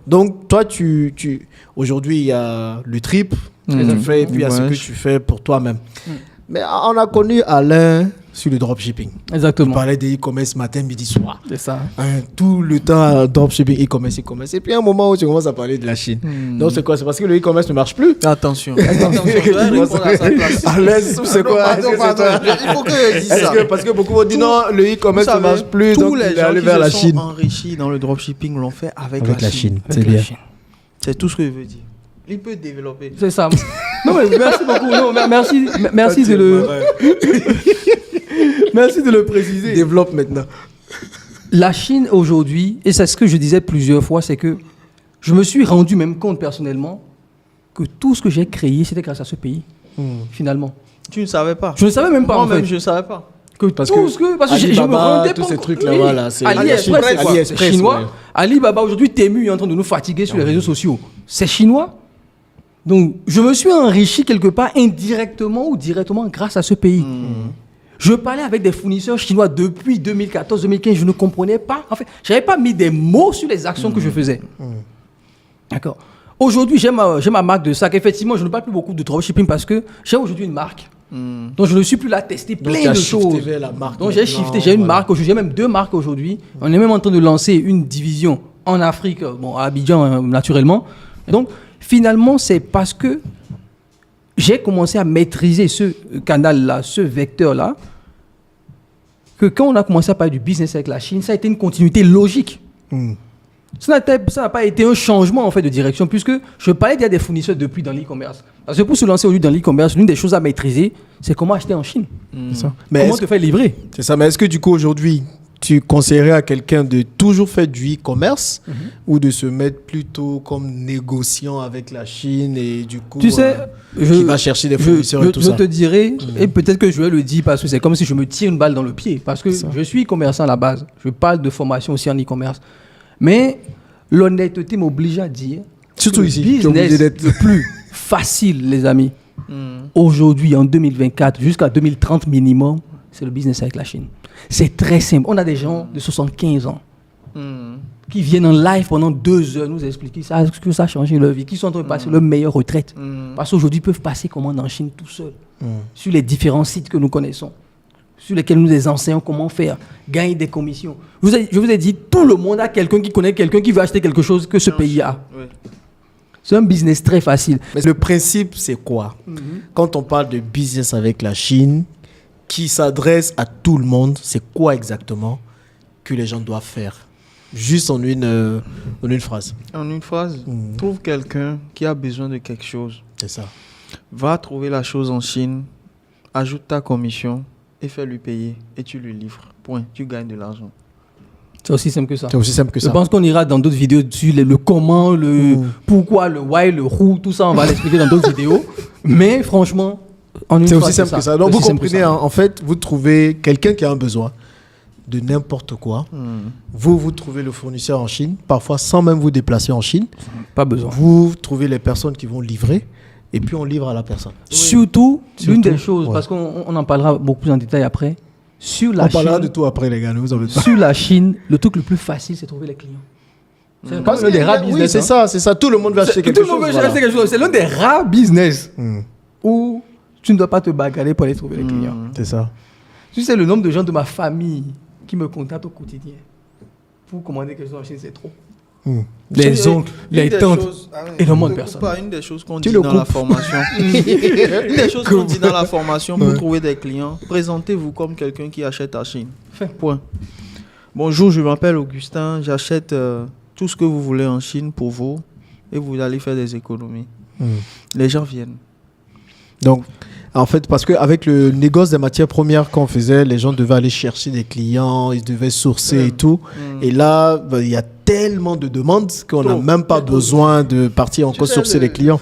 Donc, toi, aujourd'hui, il y a le trip que tu fais et puis il y a ce que tu fais pour toi-même. Mais on a connu Alain sur le dropshipping. Exactement. Il parlait de e-commerce matin, midi, soir. C'est ça. Tout le temps, dropshipping, e-commerce. Et puis, à un moment où tu commences à parler de la Chine. Donc, c'est quoi? C'est parce que le e-commerce ne marche plus? Attention. Je vais répondre à sa place. Alain, c'est quoi? Pardon. Il faut que je dise ça. Parce que beaucoup vont dire non, le e-commerce ne marche plus, donc il est allé vers la Chine. Tous les gens qui se sont enrichis dans le dropshipping l'ont fait avec la Chine. C'est bien. C'est tout ce que je veux dire. Il peut développer. C'est ça. Non, mais merci beaucoup. Non, merci de le... Merci de le préciser. Développe maintenant. La Chine aujourd'hui, et c'est ce que je disais plusieurs fois, c'est que je me suis rendu même compte personnellement que tout ce que j'ai créé, c'était grâce à ce pays, finalement. Tu ne savais pas? Je ne savais même pas, en fait. Moi-même, je ne savais pas. Parce que je me rendais tous compte. ces trucs là-bas, là, c'est AliExpress, c'est chinois. Ouais. Alibaba, aujourd'hui, Temu est en train de nous fatiguer sur les réseaux sociaux. C'est chinois. Donc, je me suis enrichi quelque part indirectement ou directement grâce à ce pays. Je parlais avec des fournisseurs chinois depuis 2014, 2015. Je ne comprenais pas. En fait, je n'avais pas mis des mots sur les actions que je faisais. D'accord. Aujourd'hui, j'ai ma marque de sac. Effectivement, je ne parle plus beaucoup de dropshipping parce que j'ai aujourd'hui une marque. Donc, je ne suis plus là à tester plein de choses. Donc, j'ai shifté. J'ai une marque aujourd'hui. J'ai même 2 marques aujourd'hui. On est même en train de lancer une division en Afrique, à Abidjan, naturellement. Donc, finalement, c'est parce que j'ai commencé à maîtriser ce canal-là, ce vecteur-là, que quand on a commencé à parler du business avec la Chine, ça a été une continuité logique. Ça n'a pas été un changement en fait de direction, puisque je parlais déjà des fournisseurs depuis dans l'e-commerce. Parce que pour se lancer aujourd'hui dans l'e-commerce, l'une des choses à maîtriser, c'est comment acheter en Chine. Comment te faire livrer. C'est ça, mais est-ce que du coup aujourd'hui, tu conseillerais à quelqu'un de toujours faire du e-commerce ou de se mettre plutôt comme négociant avec la Chine et du coup tu sais, qui va chercher des fournisseurs et tout ça? Je te dirais, et peut-être que je vais le dire parce que c'est comme si je me tire une balle dans le pied, parce que je suis e-commerçant à la base. Je parle de formation aussi en e-commerce. Mais l'honnêteté m'oblige à dire surtout que ici, le business le plus facile, les amis, aujourd'hui, en 2024, jusqu'à 2030 minimum, c'est le business avec la Chine. C'est très simple. On a des gens de 75 ans qui viennent en live pendant 2 heures nous expliquer ça, ce que ça a changé leur vie, qui sont en train de passer leur meilleure retraite. Parce qu'aujourd'hui, ils peuvent passer commande en Chine tout seuls, sur les différents sites que nous connaissons, sur lesquels nous les enseignons comment faire, gagner des commissions. Je vous ai dit, tout le monde a quelqu'un qui connaît quelqu'un qui veut acheter quelque chose que ce pays a. Oui. C'est un business très facile. Mais le principe, c'est quoi? Quand on parle de business avec la Chine, qui s'adresse à tout le monde, c'est quoi exactement que les gens doivent faire? Juste en une phrase. En une phrase, trouve quelqu'un qui a besoin de quelque chose. C'est ça. Va trouver la chose en Chine, ajoute ta commission et fais-lui payer et tu lui livres. Point. Tu gagnes de l'argent. C'est aussi simple que ça. C'est aussi simple que ça. Je pense qu'on ira dans d'autres vidéos dessus, le comment, le pourquoi, le why, le who, tout ça, on va l'expliquer dans d'autres vidéos. Mais franchement, c'est aussi simple que ça. Donc vous comprenez, en fait, vous trouvez quelqu'un qui a un besoin de n'importe quoi. Vous trouvez le fournisseur en Chine, parfois sans même vous déplacer en Chine. Pas besoin. Vous trouvez les personnes qui vont livrer et puis on livre à la personne. Surtout, l'une des choses, parce qu'on en parlera beaucoup plus en détail après, sur la Chine... On parlera de tout après, les gars. Sur la Chine, le truc le plus facile, c'est trouver les clients. C'est l'un des rares business. Oui, c'est ça. Tout le monde veut acheter quelque chose. C'est l'un des rares business où tu ne dois pas te bagarrer pour aller trouver les clients. C'est ça. Tu sais, le nombre de gens de ma famille qui me contactent au quotidien pour commander quelque chose en Chine, c'est trop. Les oncles, les tantes, énormément de personnes. Une des choses qu'on dit dans la formation. Une des choses qu'on dit dans la formation pour trouver des clients, présentez-vous comme quelqu'un qui achète à Chine. Point. Bonjour, je m'appelle Augustin, j'achète tout ce que vous voulez en Chine pour vous et vous allez faire des économies. Les gens viennent. Donc, en fait, parce qu'avec le négoce des matières premières qu'on faisait, les gens devaient aller chercher des clients, ils devaient sourcer et tout. Et là, il y a tellement de demandes qu'on n'a même pas besoin de partir encore sourcer les clients.